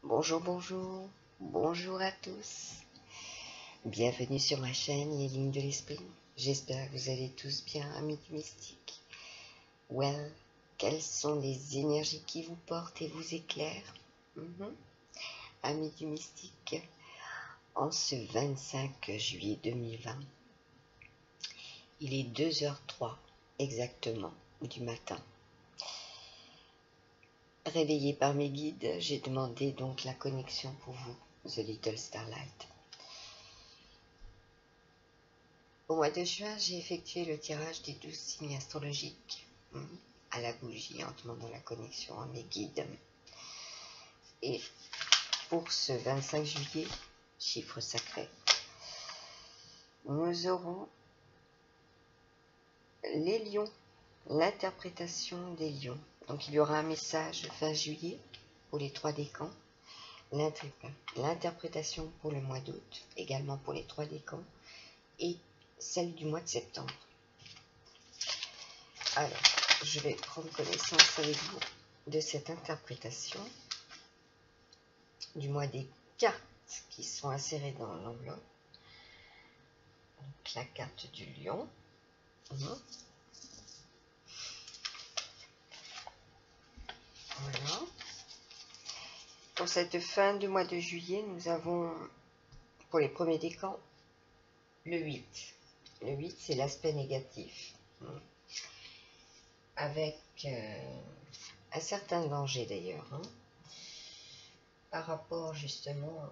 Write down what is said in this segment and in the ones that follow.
Bonjour, bonjour, bonjour à tous. Bienvenue sur ma chaîne Les Lignes de l'Esprit. J'espère que vous allez tous bien, amis du mystique. Well, quelles sont les énergies qui vous portent et vous éclairent, amis du mystique, en ce 25 juillet 2020. Il est 2h03 exactement du matin. Réveillé par mes guides, j'ai demandé donc la connexion pour vous, The Little Starlight. Au mois de juin, j'ai effectué le tirage des 12 signes astrologiques à la bougie en demandant la connexion à mes guides. Et pour ce 25 juillet, chiffre sacré, nous aurons les lions, l'interprétation des lions. Donc il y aura un message fin juillet pour les 3 décans, l'interprétation pour le mois d'août, également pour les 3 décans, et celle du mois de septembre. Alors, je vais prendre connaissance avec vous de cette interprétation, du moins des cartes qui sont insérées dans l'enveloppe. Donc, la carte du lion. Voilà. Pour cette fin du mois de juillet, nous avons, pour les premiers décans, le 8. Le 8, c'est l'aspect négatif. Avec un certain danger d'ailleurs, par rapport justement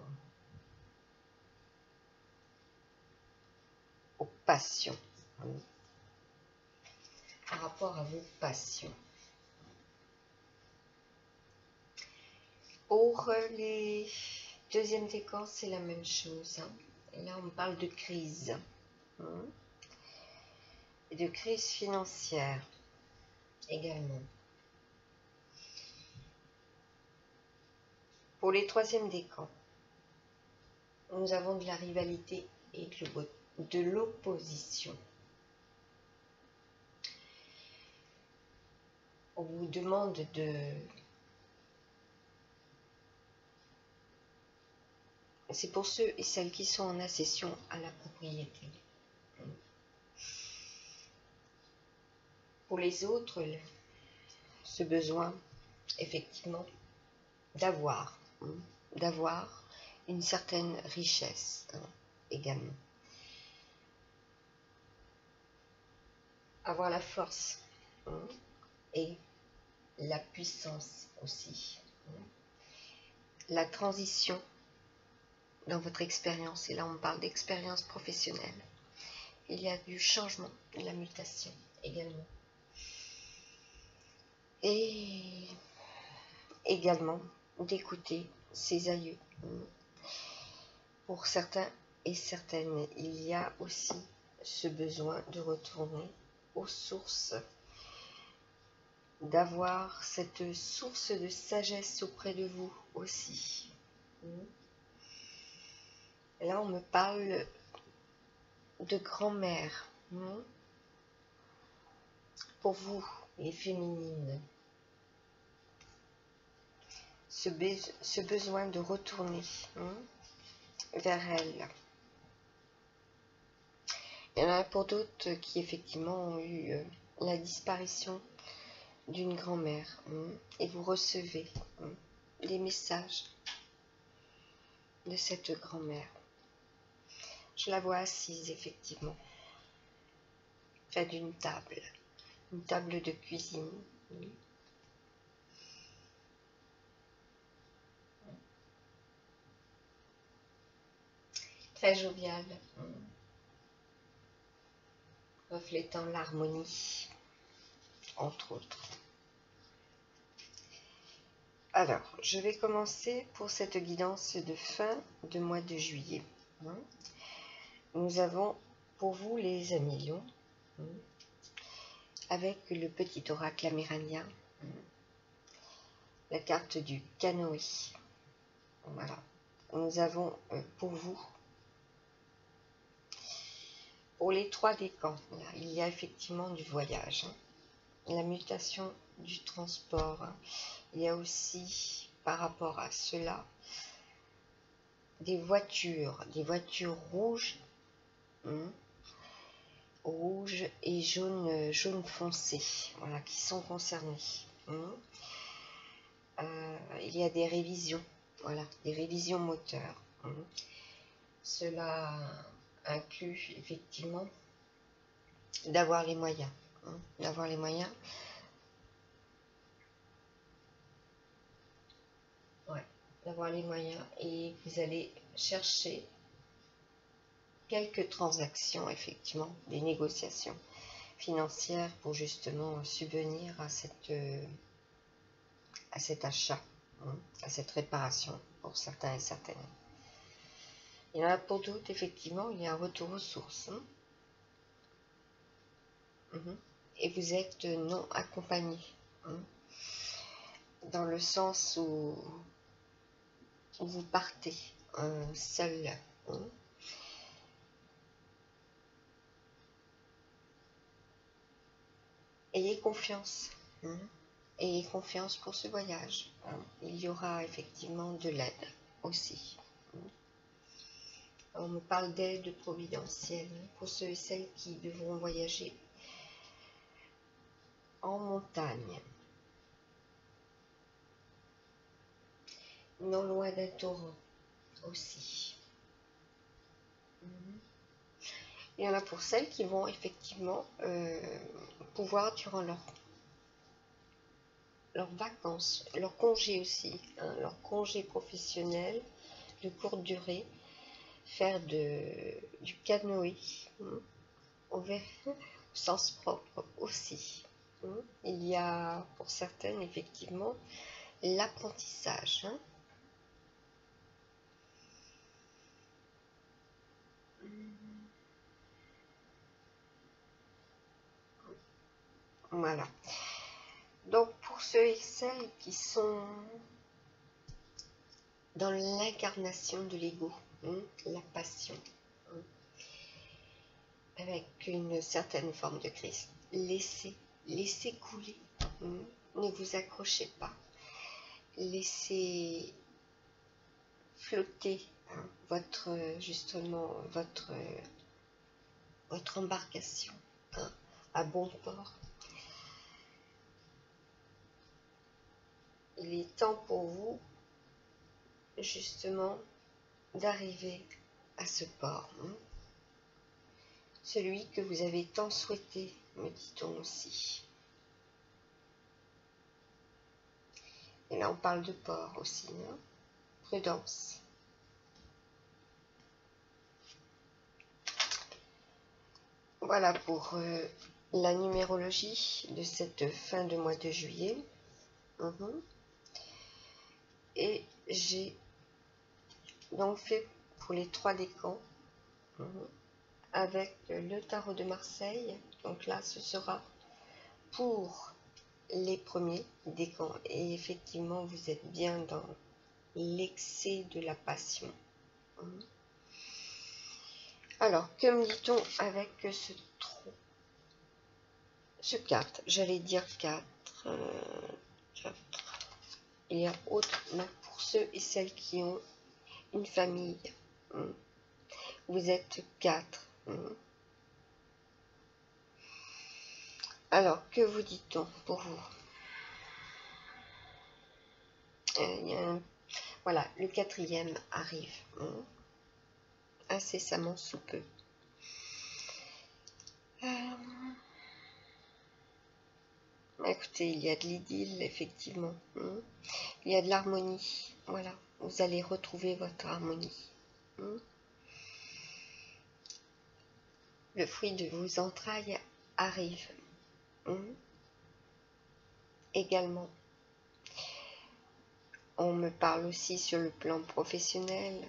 aux passions, par rapport à vos passions. Pour les deuxièmes décans, c'est la même chose. Là, on parle de crise, et de crise financière également. Pour les troisièmes décans, nous avons de la rivalité et de l'opposition. On vous demande de... C'est pour ceux et celles qui sont en accession à la propriété. Pour les autres, ce besoin, effectivement, d'avoir une certaine richesse également. Avoir la force et la puissance aussi. La transition dans votre expérience, et là on parle d'expérience professionnelle. Il y a du changement, de la mutation également. Et également d'écouter ses aïeux. Pour certains et certaines, il y a aussi ce besoin de retourner aux sources, d'avoir cette source de sagesse auprès de vous aussi. Et là, on me parle de grand-mère. Pour vous, les féminines, ce besoin de retourner vers elles. Il y en a pour d'autres qui effectivement ont eu la disparition d'une grand-mère et vous recevez des messages de cette grand-mère. Je la vois assise effectivement près d'une table, une table de cuisine. Très joviale, reflétant l'harmonie, entre autres. Alors, je vais commencer pour cette guidance de fin de mois de juillet. Nous avons pour vous les amis lions, avec le petit oracle amérindien, la carte du canoë. Voilà. Nous avons pour vous, pour les 3 décans, il y a effectivement du voyage, la mutation du transport. Il y a aussi par rapport à cela des voitures rouges, rouge et jaune foncé, voilà, qui sont concernés. Il y a des révisions, voilà, des révisions moteurs. Cela inclut effectivement d'avoir les moyens, d'avoir les moyens. Ouais, d'avoir les moyens, et vous allez chercher quelques transactions, effectivement, des négociations financières pour justement subvenir à cet achat, à cette réparation pour certains et certaines. Il y en a pour d'autres, effectivement, il y a un retour aux sources. Et vous êtes non accompagné, dans le sens où vous partez seul. Ayez confiance. Ayez confiance pour ce voyage. Il y aura effectivement de l'aide aussi. On me parle d'aide providentielle pour ceux et celles qui devront voyager en montagne, non loin d'un torrent aussi. Il y en a pour celles qui vont effectivement pouvoir, durant leurs vacances, leurs congés aussi, leurs congés professionnels de courte durée, faire du canoë, au sens propre aussi. Il y a pour certaines effectivement l'apprentissage. Voilà. Donc pour ceux et celles qui sont dans l'incarnation de l'ego, la passion, avec une certaine forme de Christ, laissez couler, ne vous accrochez pas, laissez flotter votre embarcation à bon port. Il est temps pour vous justement d'arriver à ce port, celui que vous avez tant souhaité, me dit-on aussi. Et là on parle de port aussi, prudence. Voilà pour la numérologie de cette fin de mois de juillet. Et j'ai donc fait pour les 3 décans avec le tarot de Marseille. Donc là ce sera pour les premiers décans, et effectivement vous êtes bien dans l'excès de la passion. Alors que me dit-on avec ce 4, j'allais dire 4, il y a autre, donc pour ceux et celles qui ont une famille, vous êtes 4. Alors, que vous dit-on pour vous? Voilà, le 4e arrive, incessamment sous peu. Écoutez, il y a de l'idylle, effectivement. Il y a de l'harmonie. Voilà, vous allez retrouver votre harmonie. Le fruit de vos entrailles arrive. Également. On me parle aussi sur le plan professionnel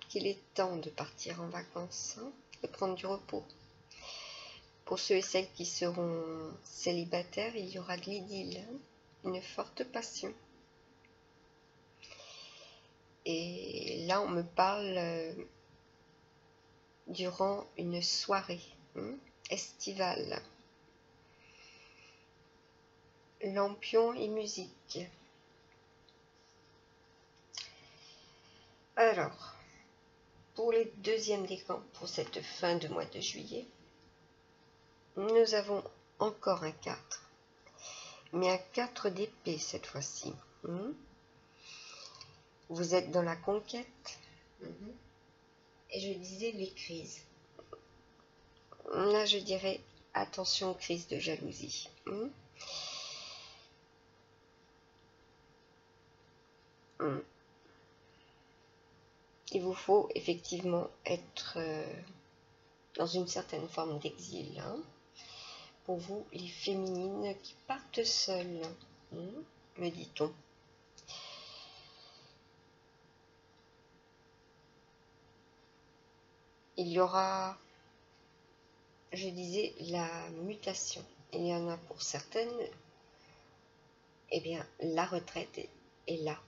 qu'il est temps de partir en vacances, de prendre du repos. Pour ceux et celles qui seront célibataires, il y aura de l'idylle, une forte passion. Et là, on me parle durant une soirée estivale. Lampion et musique. Alors, pour les deuxièmes décans, pour cette fin de mois de juillet, nous avons encore un 4, mais un 4 d'épée cette fois-ci. Vous êtes dans la conquête, et je disais les crises. Là, je dirais attention aux crises de jalousie. Il vous faut effectivement être dans une certaine forme d'exil. Pour vous, les féminines qui partent seules, me dit-on. Il y aura, je disais, la mutation. Il y en a pour certaines, eh bien, la retraite est là.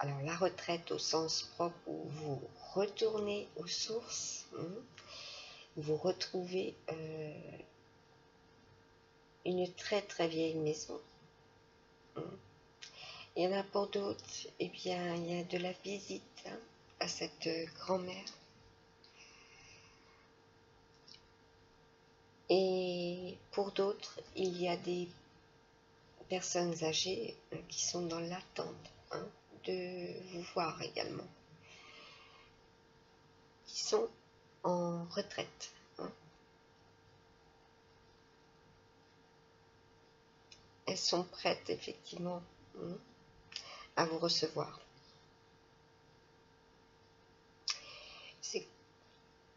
Alors, la retraite au sens propre où vous retournez aux sources, vous retrouvez une très très vieille maison. Il y en a pour d'autres, eh bien, il y a de la visite à cette grand-mère. Et pour d'autres, il y a des personnes âgées qui sont dans l'attente de vous voir également, qui sont en retraite. Elles sont prêtes effectivement à vous recevoir.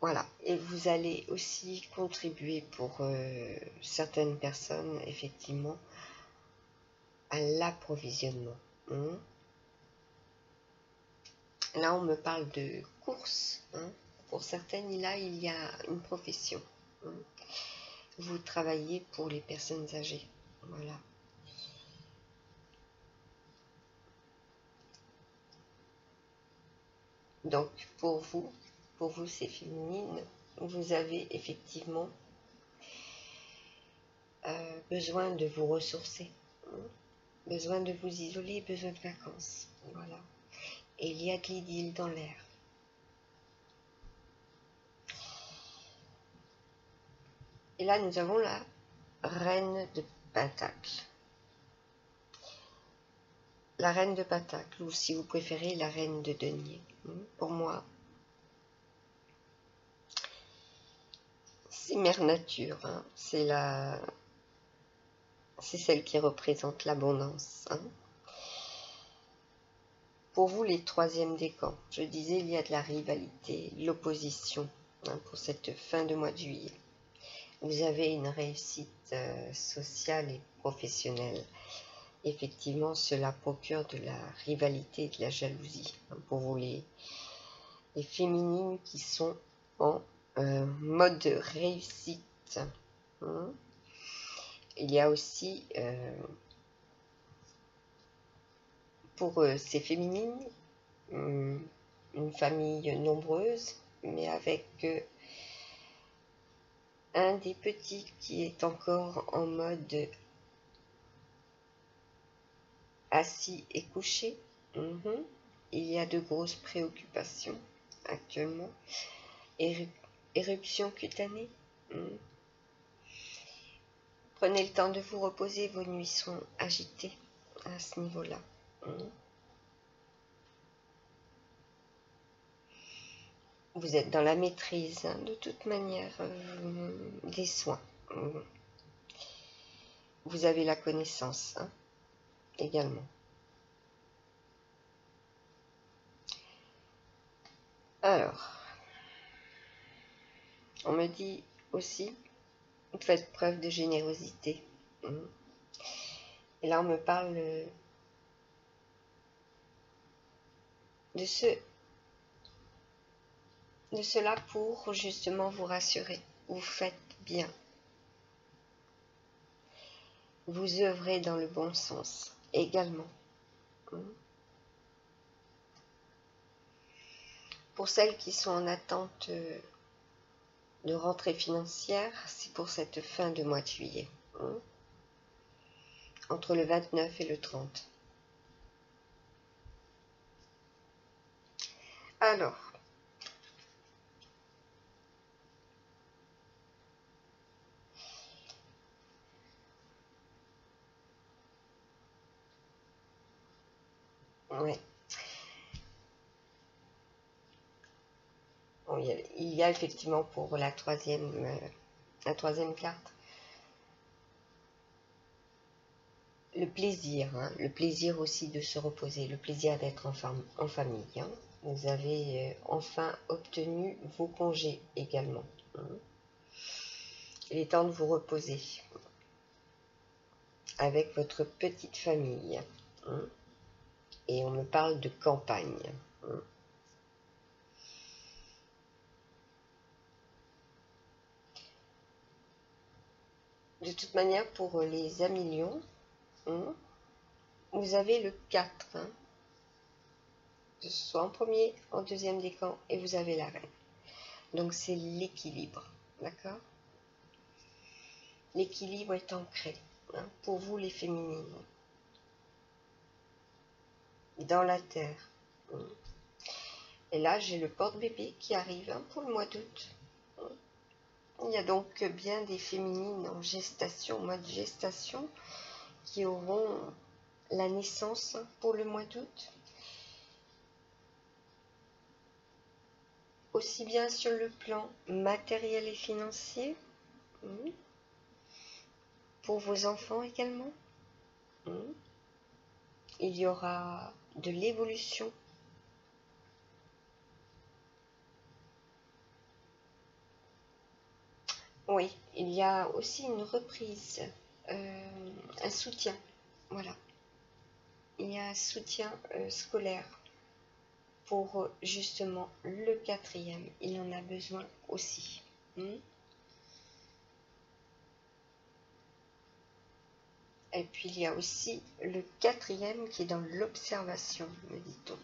Voilà, et vous allez aussi contribuer pour certaines personnes effectivement à l'approvisionnement. Là, on me parle de course. Pour certaines, là, il y a une profession. Vous travaillez pour les personnes âgées. Voilà. Donc, pour vous, c'est féminine, vous avez effectivement besoin de vous ressourcer, besoin de vous isoler, besoin de vacances. Voilà. Et il y a de l'idylle dans l'air. Et là, nous avons la reine de Pentacle. La reine de Pentacle, ou si vous préférez, la reine de denier. Pour moi, c'est Mère Nature. C'est celle qui représente l'abondance. Pour vous, les troisièmes décans, je disais, il y a de la rivalité, l'opposition pour cette fin de mois de juillet. Vous avez une réussite sociale et professionnelle. Effectivement, cela procure de la rivalité et de la jalousie pour vous, les féminines qui sont en mode réussite. Il y a aussi pour ces féminines une famille nombreuse, mais avec un des petits qui est encore en mode assis et couché. Il y a de grosses préoccupations actuellement. Éruption cutanée. Prenez le temps de vous reposer, vos nuits sont agitées à ce niveau-là. Vous êtes dans la maîtrise, de toute manière, des soins. Vous avez la connaissance, également. Alors, on me dit aussi, faites preuve de générosité. Et là, on me parle de cela pour justement vous rassurer. Vous faites bien. Vous œuvrez dans le bon sens également. Pour celles qui sont en attente de rentrée financière, c'est pour cette fin de mois de juillet. Entre le 29 et le 30. Alors, ouais. Bon, il y a effectivement pour la troisième carte le plaisir, hein, le plaisir aussi de se reposer, le plaisir d'être en famille. Hein. Vous avez enfin obtenu vos congés également. Hein. Il est temps de vous reposer avec votre petite famille. Hein. Et on me parle de campagne. Hein. De toute manière, pour les Amilions, hein, vous avez le 4, hein, que ce soit en premier, en deuxième décan, et vous avez la reine. Donc c'est l'équilibre, d'accord? L'équilibre est ancré, hein, pour vous les féminines, dans la terre. Hein. Et là, j'ai le porte-bébé qui arrive, hein, pour le mois d'août. Il y a donc bien des féminines en gestation, mois de gestation, qui auront la naissance pour le mois d'août. Aussi bien sur le plan matériel et financier, pour vos enfants également. Il y aura de l'évolution. Oui, il y a aussi une reprise, un soutien, voilà. Il y a un soutien scolaire pour justement le 4e. Il en a besoin aussi. Et puis il y a aussi le 4e qui est dans l'observation, me dit-on.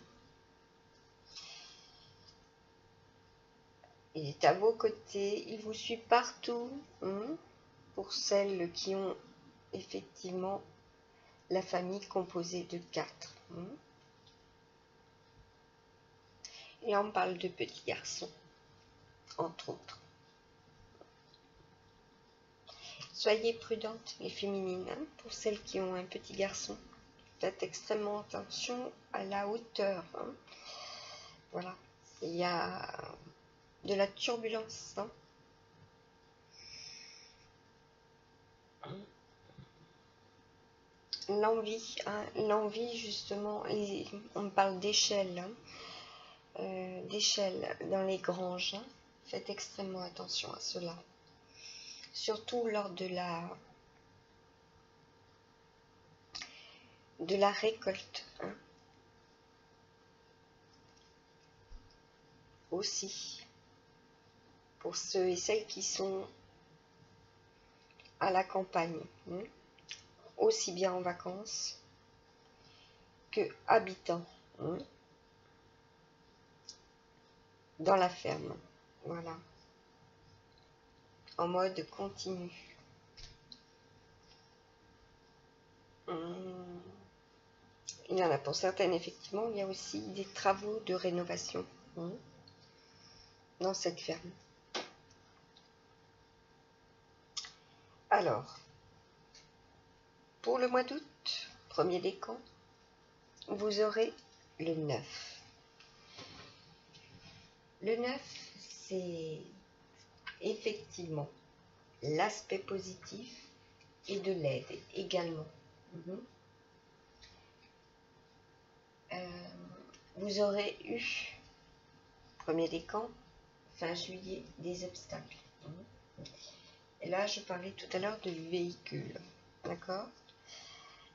Il est à vos côtés, il vous suit partout, pour celles qui ont effectivement la famille composée de 4. Et on parle de petits garçons, entre autres. Soyez prudentes, les féminines, hein, pour celles qui ont un petit garçon. Faites extrêmement attention à la hauteur. Hein. Voilà, il y a de la turbulence. Hein. L'envie, hein, l'envie justement, on parle d'échelle, hein, d'échelle dans les granges. Hein. Faites extrêmement attention à cela. Surtout lors de la récolte. Hein. Aussi, pour ceux et celles qui sont à la campagne, hein, aussi bien en vacances que habitants, hein, dans la ferme, voilà, en mode continu. Il y en a pour certaines, effectivement, il y a aussi des travaux de rénovation, hein, dans cette ferme. Alors, pour le mois d'août, premier décan, vous aurez le 9. Le 9, c'est effectivement l'aspect positif et de l'aide également. Vous aurez eu, premier décan, fin juillet, des obstacles. Et là, je parlais tout à l'heure de véhicules. D'accord?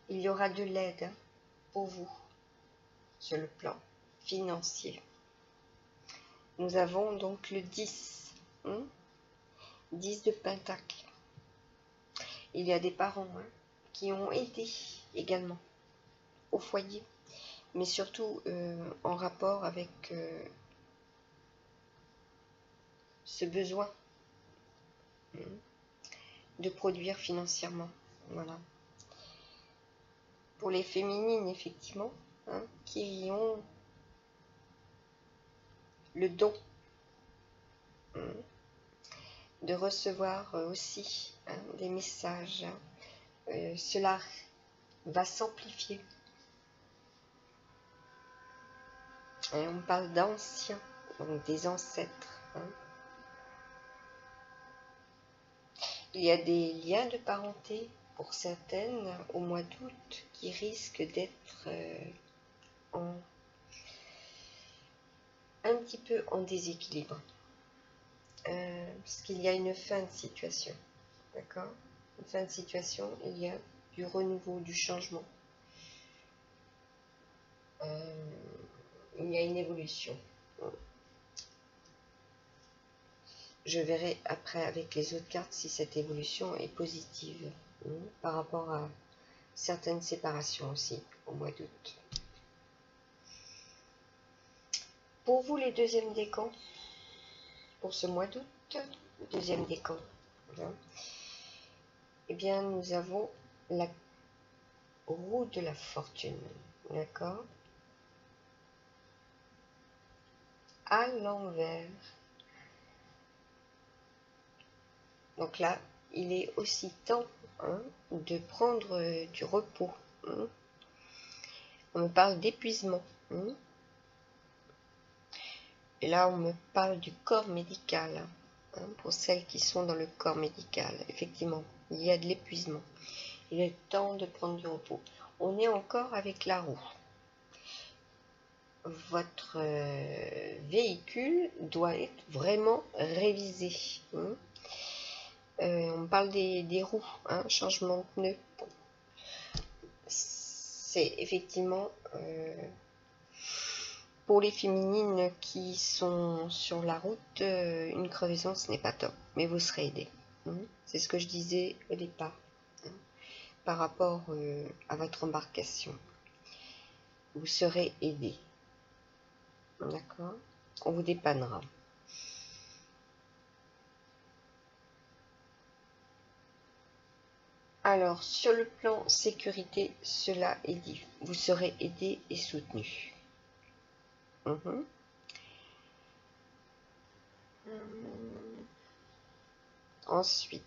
Il y aura de l'aide pour vous sur le plan financier. Nous avons donc le 10. 10 de pentacle. Il y a des parents, hein, qui ont aidé également au foyer, mais surtout en rapport avec ce besoin de produire financièrement. Voilà. Pour les féminines, effectivement, hein, qui ont le don de recevoir aussi des messages. Cela va s'amplifier. On parle d'anciens, donc des ancêtres. Il y a des liens de parenté pour certaines au mois d'août qui risquent d'être un petit peu en déséquilibre. Parce qu'il y a une fin de situation. D'accord? Une fin de situation, il y a du renouveau, du changement. Il y a une évolution. Je verrai après avec les autres cartes si cette évolution est positive par rapport à certaines séparations aussi au mois d'août. Pour vous, les deuxièmes décans, pour ce mois d'août, deuxième décan, eh bien, nous avons la roue de la fortune, d'accord, à l'envers. Donc là, il est aussi temps de prendre du repos. On me parle d'épuisement. Et là, on me parle du corps médical. Pour celles qui sont dans le corps médical, effectivement, il y a de l'épuisement. Il est temps de prendre du repos. On est encore avec la roue. Votre véhicule doit être vraiment révisé. On parle des roues, changement de pneus. C'est effectivement pour les féminines qui sont sur la route, une crevaison, ce n'est pas top, mais vous serez aidé. C'est ce que je disais au départ, par rapport à votre embarcation. Vous serez aidé. D'accord? On vous dépannera. Alors, sur le plan sécurité, cela est dit. Vous serez aidé et soutenu. Ensuite,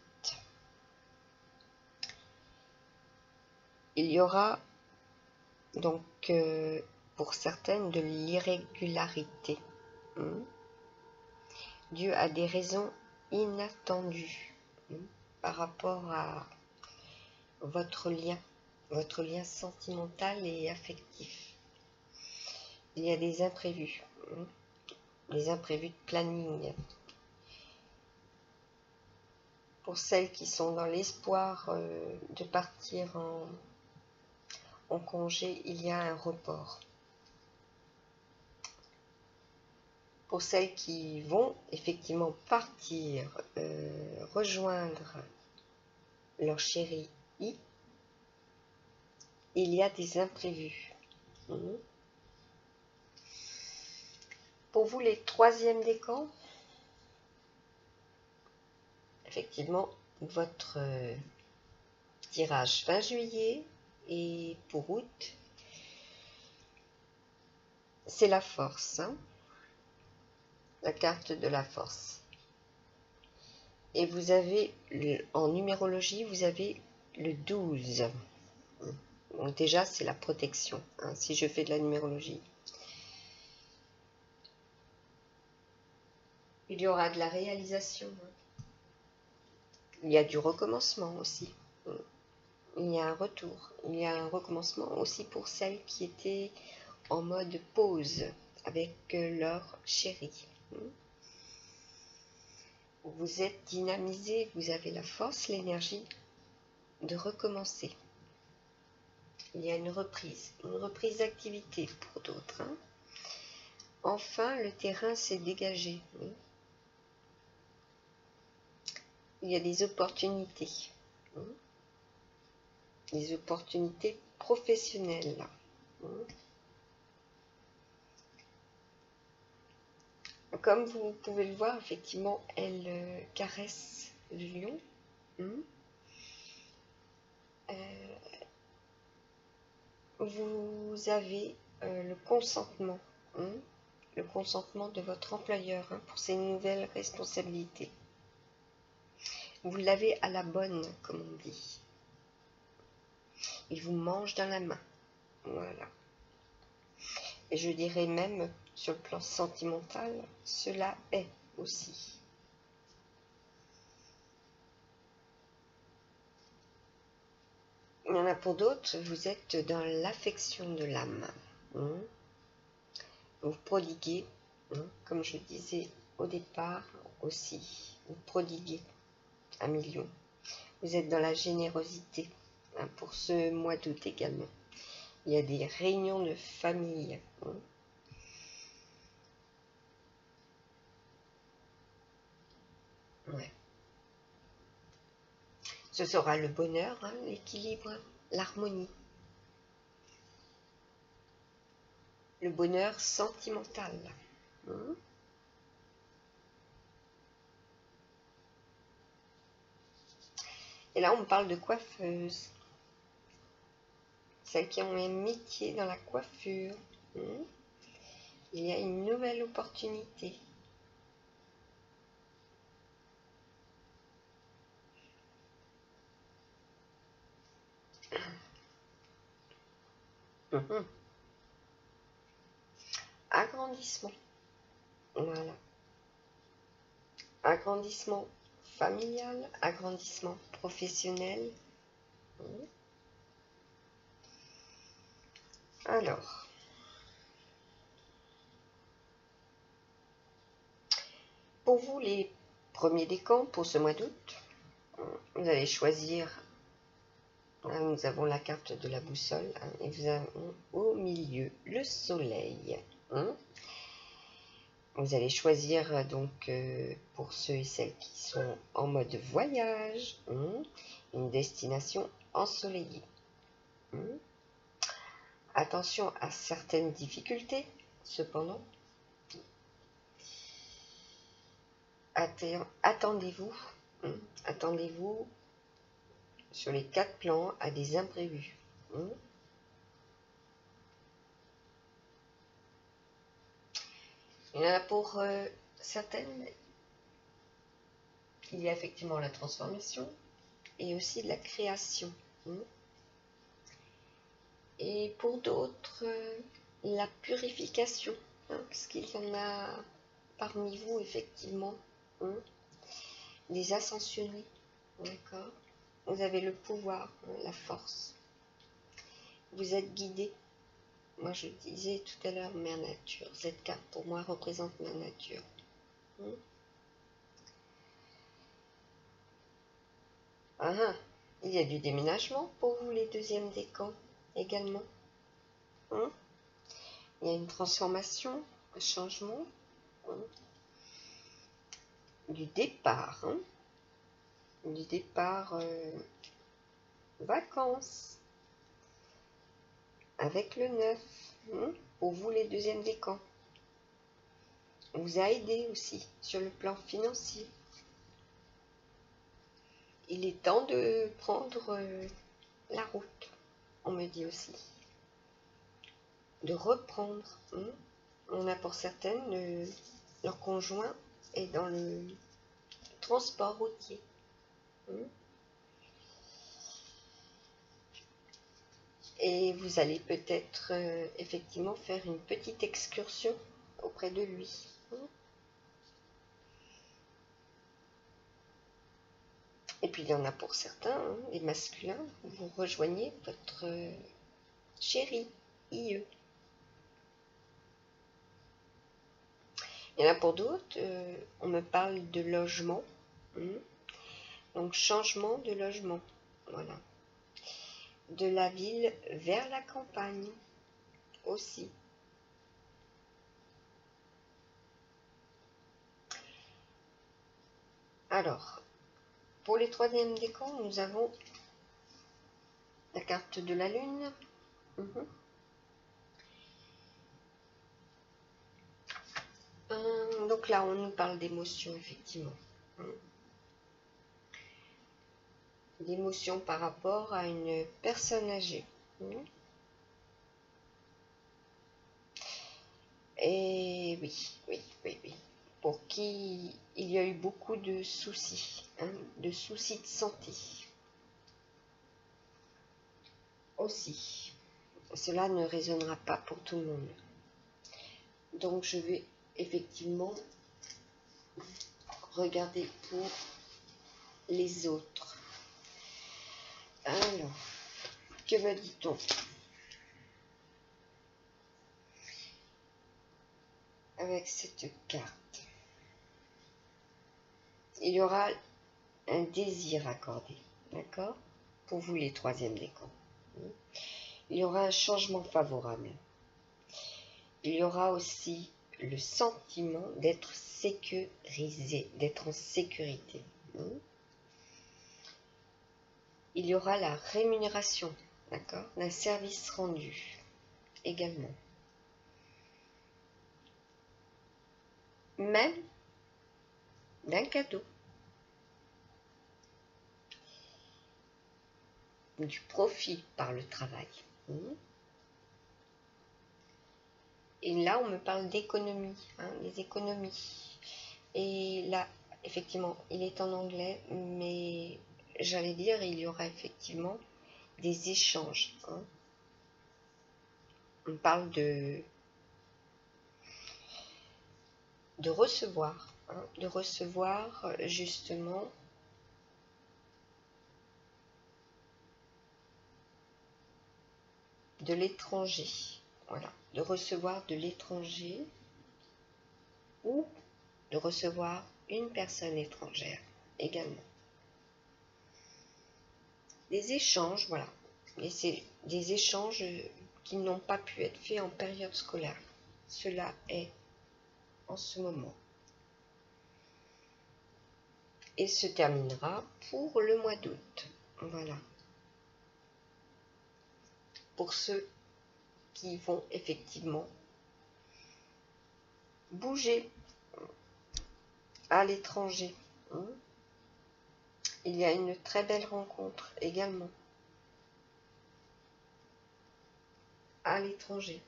il y aura donc pour certaines de l'irrégularité due à des raisons inattendues par rapport à votre lien sentimental et affectif. Il y a des imprévus de planning. Pour celles qui sont dans l'espoir de partir en congé, il y a un report. Pour celles qui vont effectivement partir, rejoindre leur chéri, il y a des imprévus. Pour vous, les troisièmes décans, effectivement, votre tirage fin juillet et pour août, c'est la force. La carte de la force. Et vous avez, en numérologie, vous avez le 12. Donc déjà, c'est la protection, si je fais de la numérologie. Il y aura de la réalisation. Il y a du recommencement aussi. Il y a un retour. Il y a un recommencement aussi pour celles qui étaient en mode pause avec leur chéri. Vous êtes dynamisé, vous avez la force, l'énergie de recommencer. Il y a une reprise d'activité pour d'autres. Enfin, le terrain s'est dégagé. Il y a des opportunités. Des opportunités professionnelles. Comme vous pouvez le voir, effectivement, elle caresse le lion. Vous avez le consentement le consentement de votre employeur pour ces nouvelles responsabilités. Vous l'avez à la bonne, comme on dit. Il vous mange dans la main. Voilà. Et je dirais même, sur le plan sentimental, cela est aussi. Il y en a pour d'autres, vous êtes dans l'affection de l'âme. Vous prodiguez, comme je disais au départ aussi, vous prodiguez 1 million. Vous êtes dans la générosité pour ce mois d'août également. Il y a des réunions de famille. Ouais. Ce sera le bonheur, l'équilibre, l'harmonie. Le bonheur sentimental. Et là, on parle de coiffeuse. Celles qui ont un métier dans la coiffure. Il y a une nouvelle opportunité. Agrandissement. Voilà. Agrandissement familial, agrandissement professionnel. Alors, pour vous, les premiers décans pour ce mois d'août, vous allez choisir, nous avons la carte de la boussole, et vous avez au milieu le soleil. Vous allez choisir donc pour ceux et celles qui sont en mode voyage, une destination ensoleillée. Attention à certaines difficultés, cependant. Attendez-vous sur les 4 plans à des imprévus. Il y en a pour certaines, il y a effectivement la transformation et aussi de la création. Et pour d'autres, la purification, parce qu'il y en a parmi vous, effectivement, des ascensionnés, d'accord? Vous avez le pouvoir, la force. Vous êtes guidé. Moi, je disais tout à l'heure, Mère Nature. Cette carte, pour moi, représente Mère Nature. Il y a du déménagement pour vous, les deuxièmes décans, également. Il y a une transformation, un changement, du départ, vacances, avec le 9, pour vous les deuxièmes décans. On vous a aidé aussi sur le plan financier. Il est temps de prendre la route, on me dit aussi. De reprendre. On a pour certaines, leur conjoint est dans le transport routier. Et vous allez peut-être effectivement faire une petite excursion auprès de lui. Et puis il y en a pour certains, les masculins, vous rejoignez votre chéri, IE. Il y en a pour d'autres, on me parle de logement. Donc changement de logement, voilà. De la ville vers la campagne aussi. Alors, pour les troisièmes décans, nous avons la carte de la lune. Donc là, on nous parle d'émotions, effectivement. D'émotions par rapport à une personne âgée. Et Et oui. Pour qui il y a eu beaucoup de soucis, hein, de soucis de santé. Aussi, cela ne résonnera pas pour tout le monde. Donc je vais effectivement regarder pour les autres. Alors, que me dit-on? Avec cette carte, il y aura un désir accordé, d'accord? Pour vous les troisièmes décans. Il y aura un changement favorable. Il y aura aussi le sentiment d'être sécurisé, d'être en sécurité. Il y aura la rémunération, d'accord, d'un service rendu également. Même d'un cadeau. Du profit par le travail. Et là, on me parle d'économie, hein, des économies. Et là, effectivement, il est en anglais, mais j'allais dire, il y aura effectivement des échanges. Hein. On parle de recevoir, hein, de recevoir justement de l'étranger. Voilà, de recevoir de l'étranger ou de recevoir une personne étrangère également. Des échanges, voilà. Et c'est des échanges qui n'ont pas pu être faits en période scolaire. Cela est en ce moment. Et se terminera pour le mois d'août. Voilà. Pour ceux qui vont effectivement bouger à l'étranger. Il y a une très belle rencontre également à l'étranger.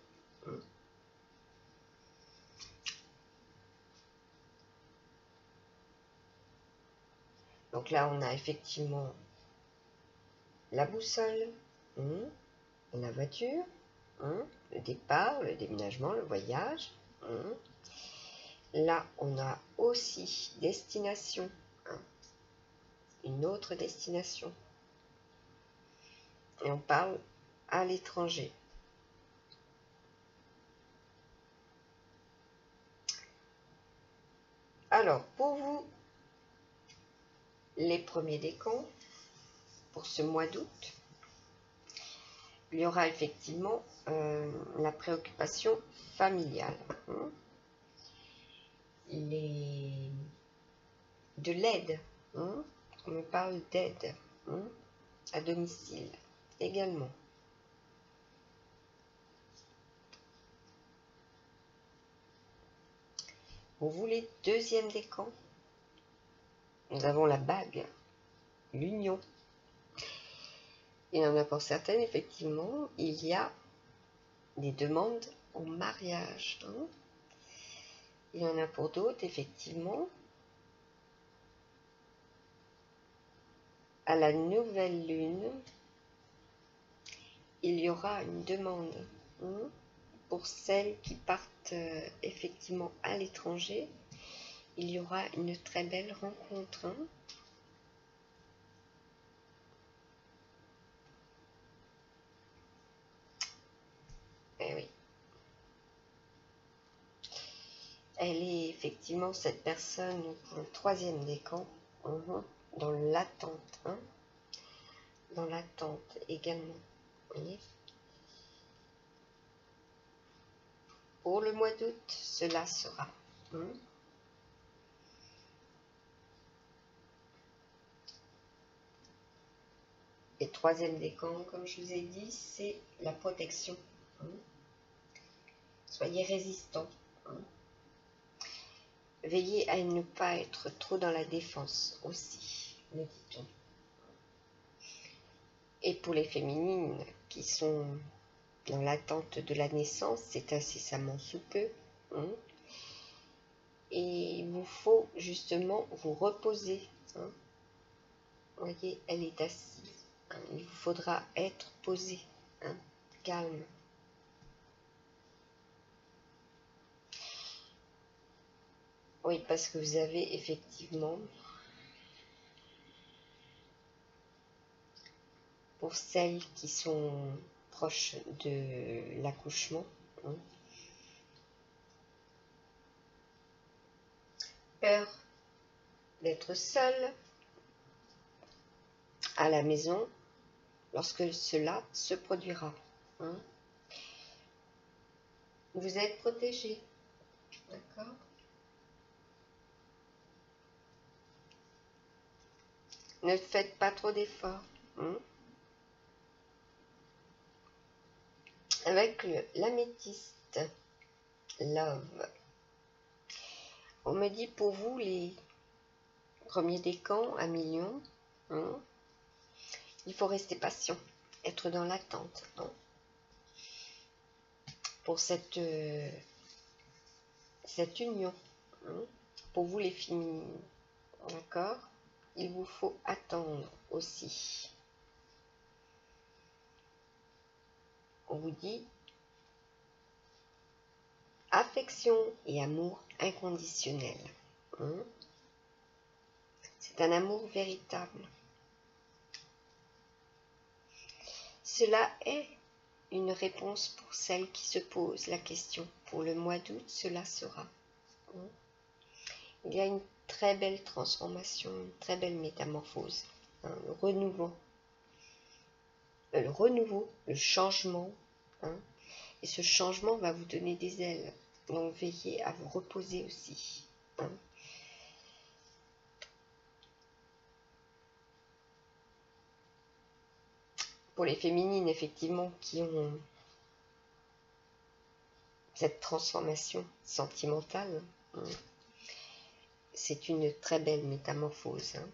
Donc là, on a effectivement la boussole, la voiture, le départ, le déménagement, le voyage. Là, on a aussi destination, une autre destination. Et on parle à l'étranger. Alors, pour vous, les premiers décans, pour ce mois d'août, il y aura effectivement la préoccupation familiale. De l'aide. On me parle d'aide à domicile également. Pour vous, les deuxièmes décans, nous avons la bague, l'union. Il y en a pour certaines, effectivement, il y a des demandes au mariage. Il y en a pour d'autres, effectivement, à la nouvelle lune, il y aura une demande pour celles qui partent effectivement à l'étranger. Il y aura une très belle rencontre. Eh oui. Elle est effectivement cette personne pour le troisième décan, dans l'attente. Dans l'attente également. Vous voyez ? Pour le mois d'août, cela sera. Et troisième décan, comme je vous ai dit, c'est la protection. Soyez résistants. Veillez à ne pas être trop dans la défense aussi, me dit-on. Et pour les féminines qui sont dans l'attente de la naissance, c'est incessamment sous peu. et il vous faut justement vous reposer. Hein. Vous voyez, elle est assise. Hein. Il vous faudra être posé, hein, calme. Oui, parce que vous avez effectivement, pour celles qui sont proches de l'accouchement, hein, peur d'être seule à la maison lorsque cela se produira. Hein. Vous êtes protégé, d'accord? Ne faites pas trop d'efforts. Hein. Avec l'améthyste, love. On me dit pour vous les premiers décans à millions, hein, il faut rester patient, être dans l'attente, hein, pour cette union. Hein, pour vous les féminines, d'accord? Il vous faut attendre aussi. On vous dit affection et amour inconditionnel. Hein. C'est un amour véritable. Cela est une réponse pour celles qui se posent la question. Pour le mois d'août, cela sera. Hein. Il y a une très belle transformation, une très belle métamorphose, hein, le renouveau, le changement. Hein, et ce changement va vous donner des ailes. Donc veillez à vous reposer aussi. Hein. Pour les féminines, effectivement, qui ont cette transformation sentimentale, hein, c'est une très belle métamorphose. Hein.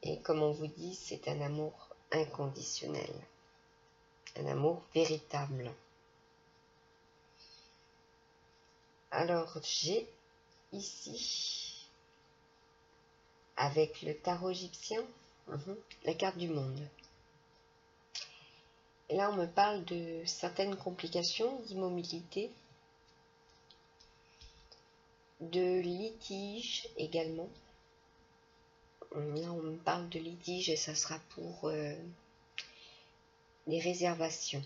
Et comme on vous dit, c'est un amour inconditionnel. Un amour véritable. Alors, j'ai ici, avec le tarot égyptien, la carte du monde. Et là, on me parle de certaines complications d'immobilité, de litige également. Là, on me parle de litige et ça sera pour des réservations.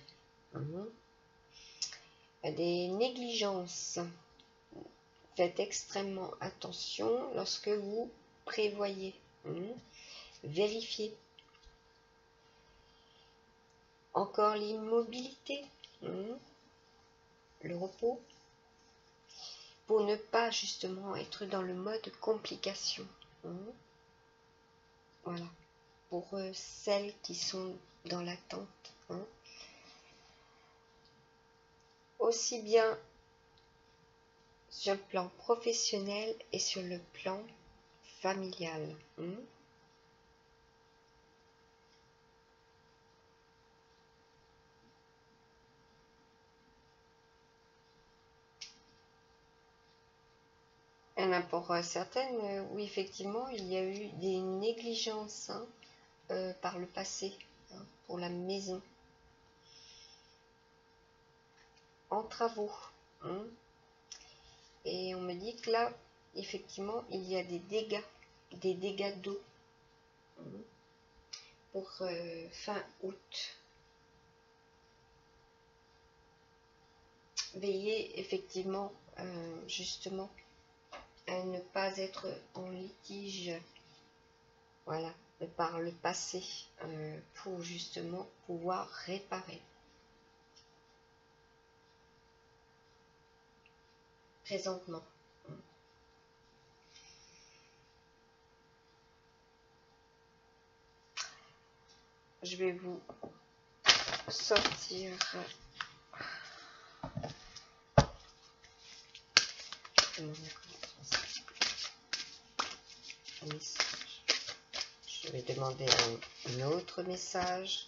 Des négligences. Faites extrêmement attention lorsque vous prévoyez. Vérifiez. Encore l'immobilité. Le repos. Pour ne pas justement être dans le mode complication. Voilà. Pour celles qui sont dans l'attente. Aussi bien sur le plan professionnel et sur le plan familial. Il y en a pour certaines, oui, effectivement, il y a eu des négligences par le passé, pour la maison. En travaux. Et on me dit que là, effectivement, il y a des dégâts d'eau pour fin août. Veillez effectivement, justement, à ne pas être en litige, voilà, par le passé, pour justement pouvoir réparer. Présentement. Je vais vous sortir un message. Je vais demander un autre message.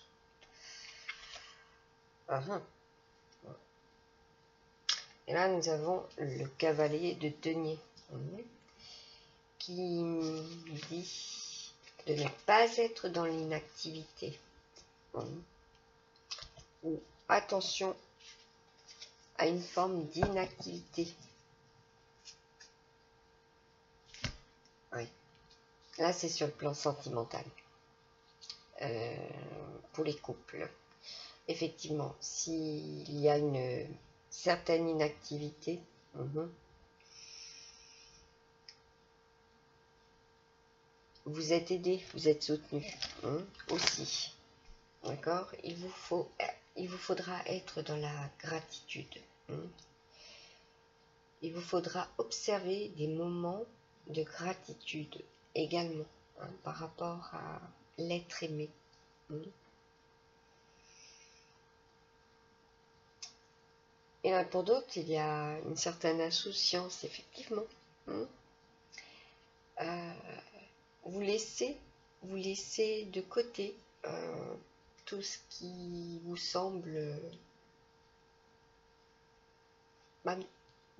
Et là, nous avons le cavalier de denier. qui dit de ne pas être dans l'inactivité. Ou attention à une forme d'inactivité. Oui. Là, c'est sur le plan sentimental. Pour les couples. Effectivement, s'il y a une certaine inactivité, vous êtes aidé, vous êtes soutenu aussi. D'accord? Il vous faudra être dans la gratitude. Il vous faudra observer des moments de gratitude également par rapport à l'être aimé. Et pour d'autres, il y a une certaine insouciance, effectivement. Vous laissez de côté tout ce qui vous semble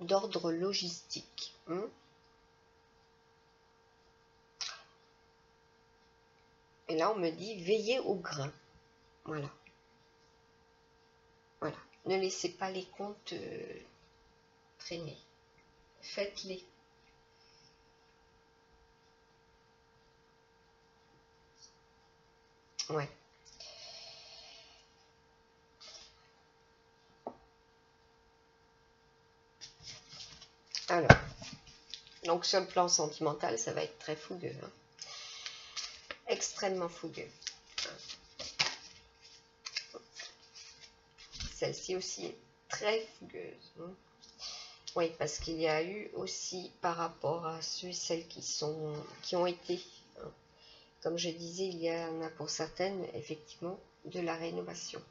d'ordre logistique. Et là, on me dit, veillez au grain. Voilà. Voilà. Ne laissez pas les comptes traîner. Faites-les. Ouais. Alors, donc sur le plan sentimental, ça va être très fougueux. Extrêmement fougueux. Celle-ci aussi est très fougueuse. Oui, parce qu'il y a eu aussi par rapport à ceux et celles qui ont été, comme je disais, il y en a pour certaines, effectivement, de la rénovation.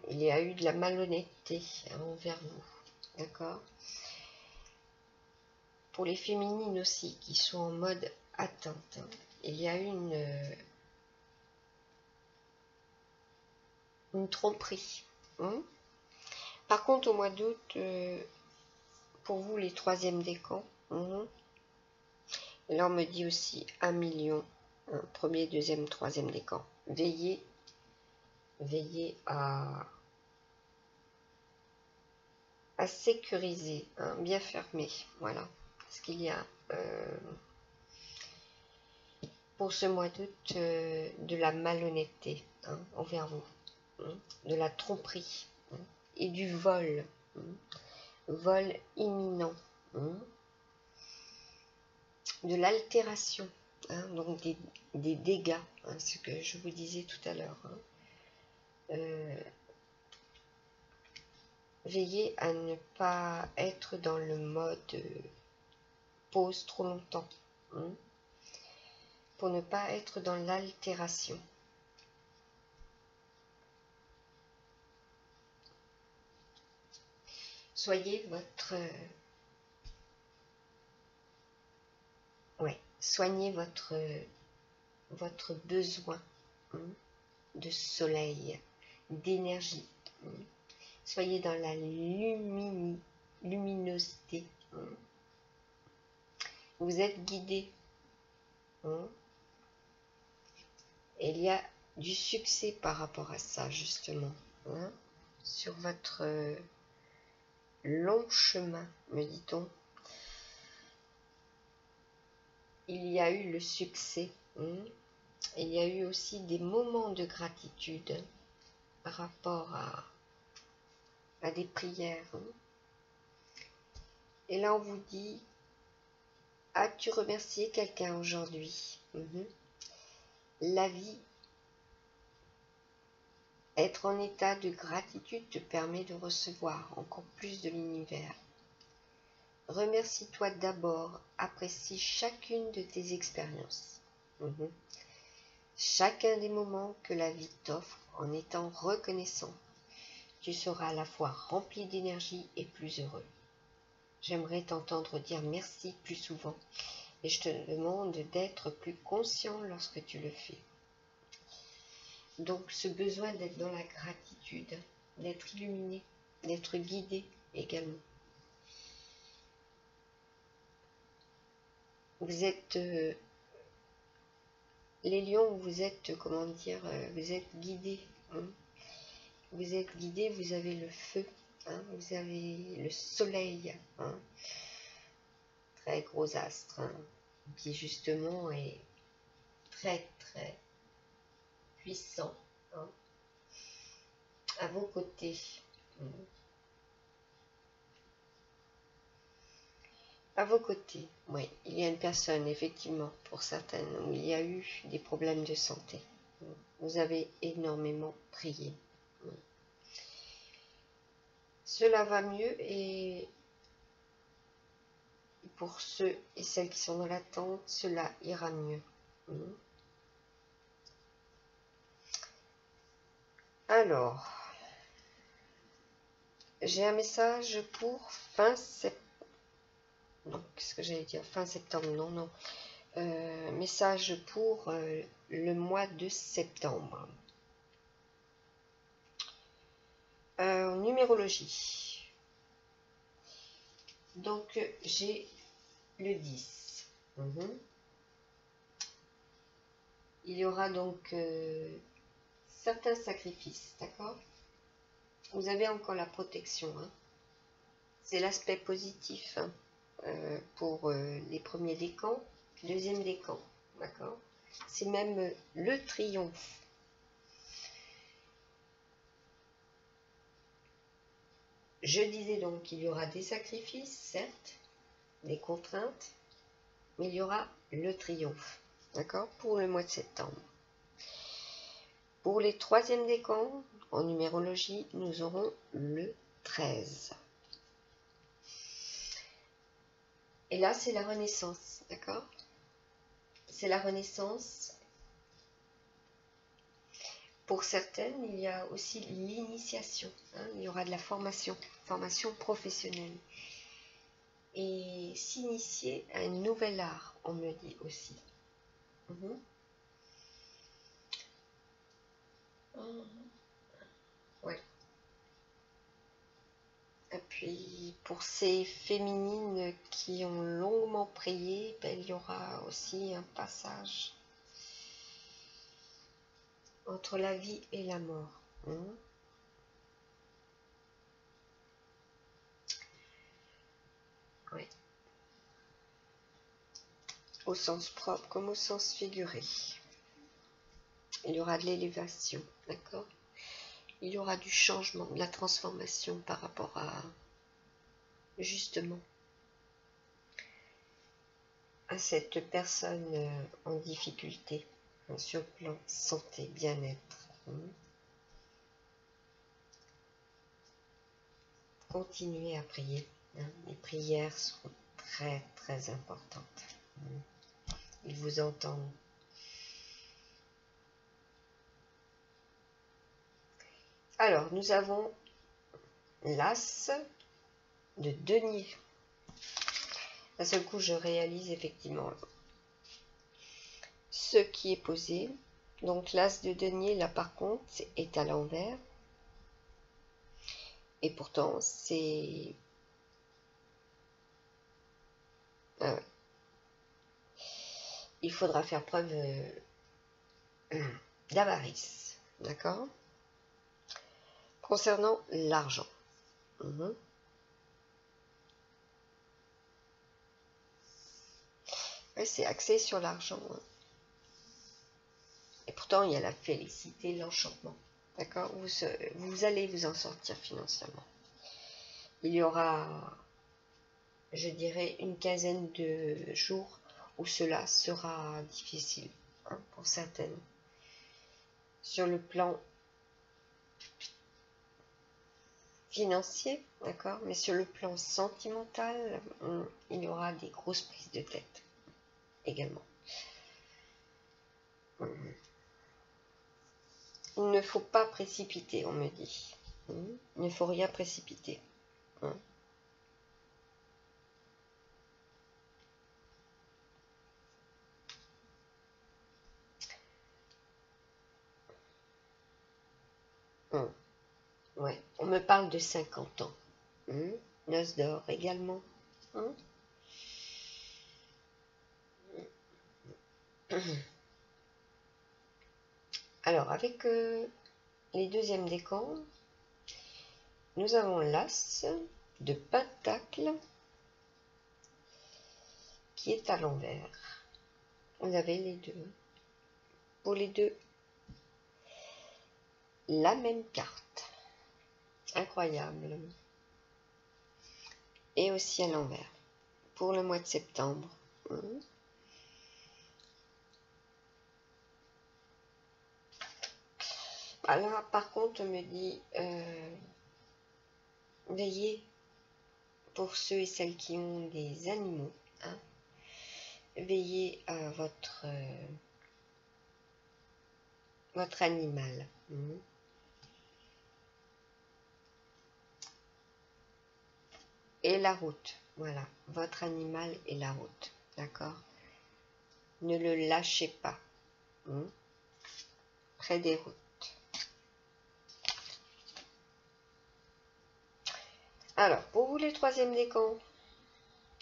Il y a eu de la malhonnêteté envers vous. D'accord? Pour les féminines aussi, qui sont en mode attente, il y a eu une tromperie. Par contre, au mois d'août, pour vous, les troisièmes décans, là, on me dit aussi 1 million, premier, deuxième, troisième décan. Veillez à sécuriser, bien fermer, voilà. Parce qu'il y a, pour ce mois d'août, de la malhonnêteté envers vous, de la tromperie et du vol, vol imminent, de l'altération, donc des dégâts, ce que je vous disais tout à l'heure. Veillez à ne pas être dans le mode pause trop longtemps, pour ne pas être dans l'altération. Soyez soignez votre besoin de soleil, d'énergie. Soyez dans la luminosité. Vous êtes guidé. Et il y a du succès par rapport à ça, justement. Sur votre long chemin, me dit-on. Il y a eu le succès. Il y a eu aussi des moments de gratitude par rapport à des prières. Et là, on vous dit, as-tu remercié quelqu'un aujourd'hui? La vie, être en état de gratitude te permet de recevoir encore plus de l'univers. Remercie-toi d'abord, apprécie chacune de tes expériences. Chacun des moments que la vie t'offre en étant reconnaissant. Tu seras à la fois rempli d'énergie et plus heureux. J'aimerais t'entendre dire merci plus souvent et je te demande d'être plus conscient lorsque tu le fais. Donc ce besoin d'être dans la gratitude, d'être illuminé, d'être guidé également. vous êtes les lions, vous êtes, comment dire, vous êtes guidés. Hein. Vous êtes guidés, vous avez le feu, hein, vous avez le soleil, hein, très gros astre, hein, qui justement est très très puissant, hein, à vos côtés. Hein. À vos côtés, oui, il y a une personne, effectivement, pour certaines, où il y a eu des problèmes de santé. Vous avez énormément prié. Cela va mieux et pour ceux et celles qui sont dans l'attente, cela ira mieux. Alors, j'ai un message pour fin septembre. Non, qu'est-ce que j'allais dire? Fin septembre, non, non. Message pour le mois de septembre. Numérologie. Donc, j'ai le 10. Il y aura donc certains sacrifices, d'accord? Vous avez encore la protection. Hein. C'est l'aspect positif hein, pour les premiers décans, deuxième décan, d'accord? C'est même le triomphe. Je disais donc qu'il y aura des sacrifices, certes, des contraintes, mais il y aura le triomphe, d'accord, pour le mois de septembre. Pour les troisièmes décans, en numérologie, nous aurons le 13. Et là, c'est la renaissance, d'accord? C'est la renaissance. Pour certaines, il y a aussi l'initiation. Hein, il y aura de la formation professionnelle. Et s'initier à un nouvel art, on me dit aussi. Ouais. Et puis, pour ces féminines qui ont longuement prié, ben, il y aura aussi un passage entre la vie et la mort. Oui. Au sens propre comme au sens figuré. Il y aura de l'élévation, d'accord? Il y aura du changement, de la transformation par rapport à, justement, à cette personne en difficulté, sur le plan santé, bien-être. Continuez à prier. Les prières sont très très importantes. Ils vous entendent. Alors, nous avons l'as de denier. D'un seul coup, je réalise effectivement ce qui est posé. Donc, l'as de denier, là par contre, est à l'envers. Et pourtant, c'est... Ah ouais. Il faudra faire preuve d'avarice. D'accord? Concernant l'argent. Ouais, c'est axé sur l'argent. Hein. Et pourtant, il y a la félicité, l'enchantement. D'accord? Vous allez vous en sortir financièrement. Il y aura, je dirais, une quinzaine de jours où cela sera difficile hein, pour certaines. Sur le plan financier, d'accord? Mais sur le plan sentimental, il y aura des grosses prises de tête également. Il ne faut pas précipiter, on me dit. Il ne faut rien précipiter. Ouais, on me parle de 50 ans. Noce d'or également. Alors, avec les deuxièmes décans, nous avons l'As de Pentacle qui est à l'envers. Vous avez les deux. Pour les deux, la même carte. Incroyable. Et aussi à l'envers. Pour le mois de septembre. Alors, par contre, on me dit, veillez, pour ceux et celles qui ont des animaux, hein, veillez à votre animal. Et la route, voilà, votre animal et la route, d'accord? Ne le lâchez pas, près des routes. Alors, pour vous les troisièmes décans,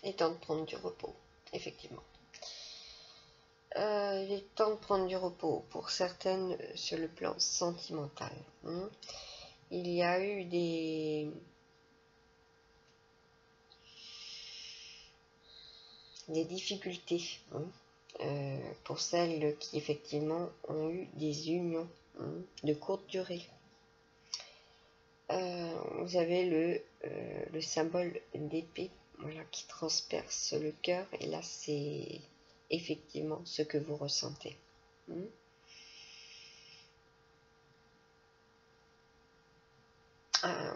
il est temps de prendre du repos, effectivement. Il est temps de prendre du repos pour certaines sur le plan sentimental. Il y a eu des difficultés pour celles qui effectivement ont eu des unions de courte durée. Vous avez le symbole d'épée, voilà, qui transperce le cœur, et là c'est effectivement ce que vous ressentez.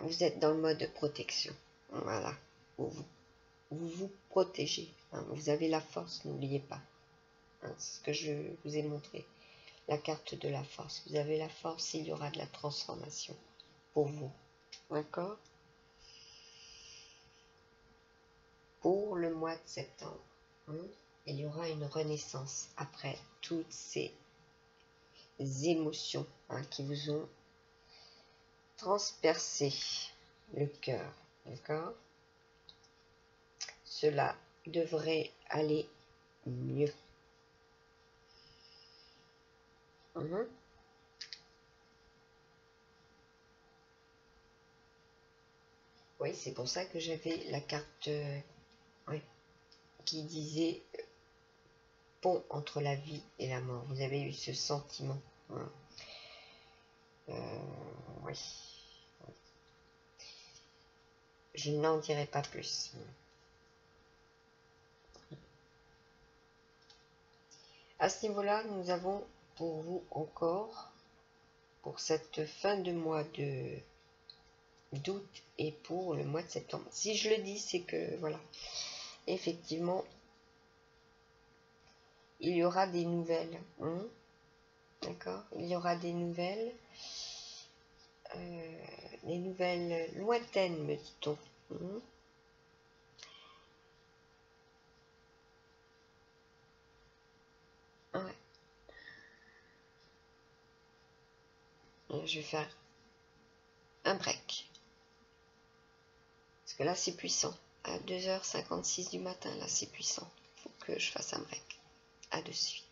Vous êtes dans le mode de protection, voilà, vous vous protégez, vous avez la force, n'oubliez pas, c'est ce que je vous ai montré, la carte de la force. Vous avez la force, il y aura de la transformation pour vous, d'accord? Pour le mois de septembre, il y aura une renaissance après toutes ces émotions qui vous ont transpercé le cœur, d'accord? Cela devrait aller mieux. Oui, c'est pour ça que j'avais la carte qui disait pont entre la vie et la mort. Vous avez eu ce sentiment. Oui. Je n'en dirai pas plus. À ce niveau-là, nous avons pour vous encore, pour cette fin de mois d'août et pour le mois de septembre. Si je le dis, c'est que, voilà, effectivement, il y aura des nouvelles. D'accord? Il y aura des nouvelles lointaines, me dit-on. Ouais. Je vais faire un break. Parce que là, c'est puissant. À 2h56 du matin, là, c'est puissant. Il faut que je fasse un break. À de suite.